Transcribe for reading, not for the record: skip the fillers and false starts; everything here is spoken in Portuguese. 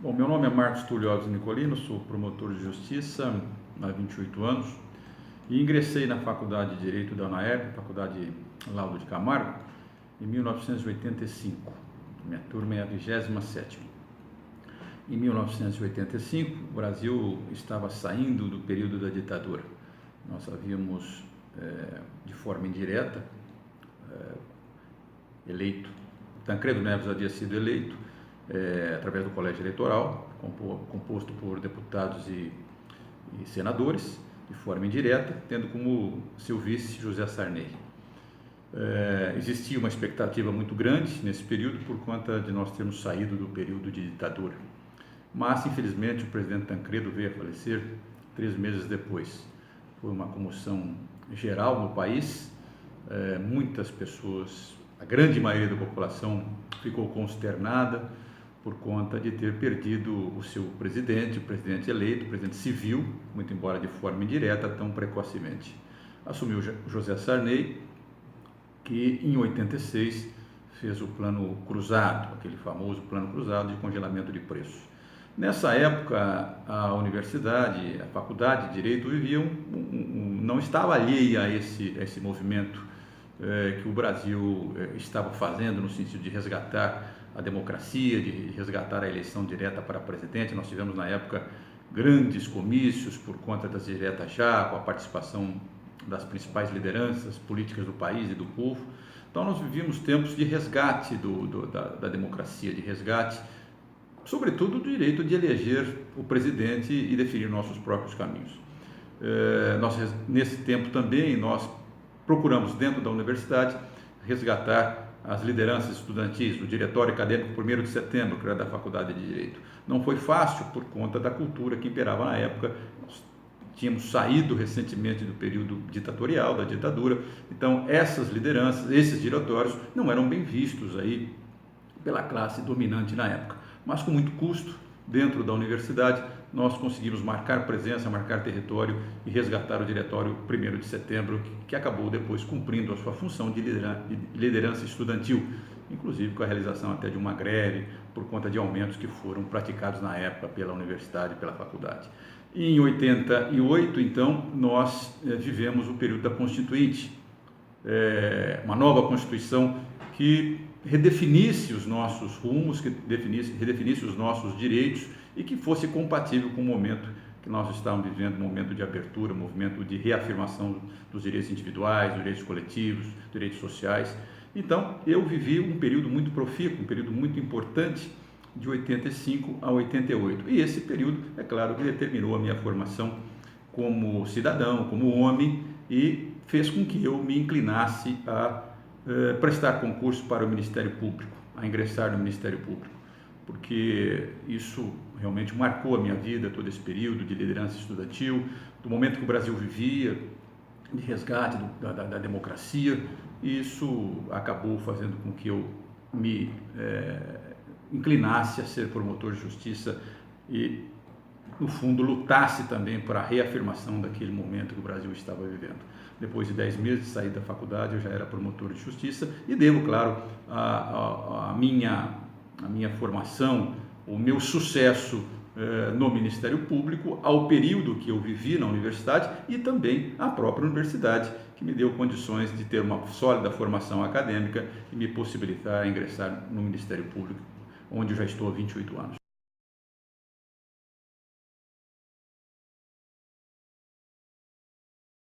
Bom, meu nome é Marcos Túlio Alves Nicolino, sou promotor de justiça há 28 anos e ingressei na Faculdade de Direito da UNAERP, Faculdade Laudo de Camargo, em 1985. Minha turma é a 27ª. Em 1985, o Brasil estava saindo do período da ditadura. Nós havíamos, de forma indireta, eleito, Tancredo Neves havia sido eleito através do colégio eleitoral, composto por deputados e senadores, de forma indireta, tendo como seu vice José Sarney. Existia uma expectativa muito grande nesse período por conta de nós termos saído do período de ditadura. Mas, infelizmente, o presidente Tancredo veio a falecer 3 meses depois. Foi uma comoção geral no país, muitas pessoas, a grande maioria da população ficou consternada por conta de ter perdido o seu presidente, o presidente eleito, o presidente civil, muito embora de forma indireta, tão precocemente. Assumiu José Sarney, que em 86 fez o Plano Cruzado, aquele famoso Plano Cruzado de congelamento de preços. Nessa época, a universidade, a faculdade de Direito não estava alheia a esse movimento que o Brasil estava fazendo no sentido de resgatar a democracia, de resgatar a eleição direta para presidente. Nós tivemos na época grandes comícios por conta das diretas já, com a participação das principais lideranças políticas do país e do povo. Então nós vivíamos tempos de resgate da democracia, de resgate, sobretudo do direito de eleger o presidente e definir nossos próprios caminhos. Nesse tempo também nós procuramos dentro da universidade resgatar as lideranças estudantis, o diretório acadêmico 1º de setembro, que era da Faculdade de Direito. Não foi fácil por conta da cultura que imperava na época. Nós tínhamos saído recentemente do período ditatorial, da ditadura, então essas lideranças, esses diretórios não eram bem vistos aí pela classe dominante na época. Mas com muito custo, dentro da universidade, nós conseguimos marcar presença, marcar território e resgatar o diretório 1º de setembro, que acabou depois cumprindo a sua função de liderança estudantil, inclusive com a realização até de uma greve por conta de aumentos que foram praticados na época pela universidade, pela faculdade. Em 88, então, nós vivemos o período da Constituinte, uma nova Constituição que redefinisse os nossos rumos, que redefinisse os nossos direitos e que fosse compatível com o momento que nós estávamos vivendo, um momento de abertura, um movimento de reafirmação dos direitos individuais, dos direitos coletivos, direitos sociais. Então, eu vivi um período muito profícuo, um período muito importante, de 85 a 88. E esse período, é claro, que determinou a minha formação como cidadão, como homem, e fez com que eu me inclinasse a prestar concurso para o Ministério Público, a ingressar no Ministério Público, porque isso realmente marcou a minha vida, todo esse período de liderança estudantil, do momento que o Brasil vivia, de resgate da democracia. Isso acabou fazendo com que eu me inclinasse a ser promotor de justiça e, no fundo, lutasse também para a reafirmação daquele momento que o Brasil estava vivendo. Depois de 10 meses de sair da faculdade, eu já era promotor de justiça e devo, claro, a minha formação, o meu sucesso no Ministério Público ao período que eu vivi na universidade e também à própria universidade, que me deu condições de ter uma sólida formação acadêmica e me possibilitar ingressar no Ministério Público, onde eu já estou há 28 anos.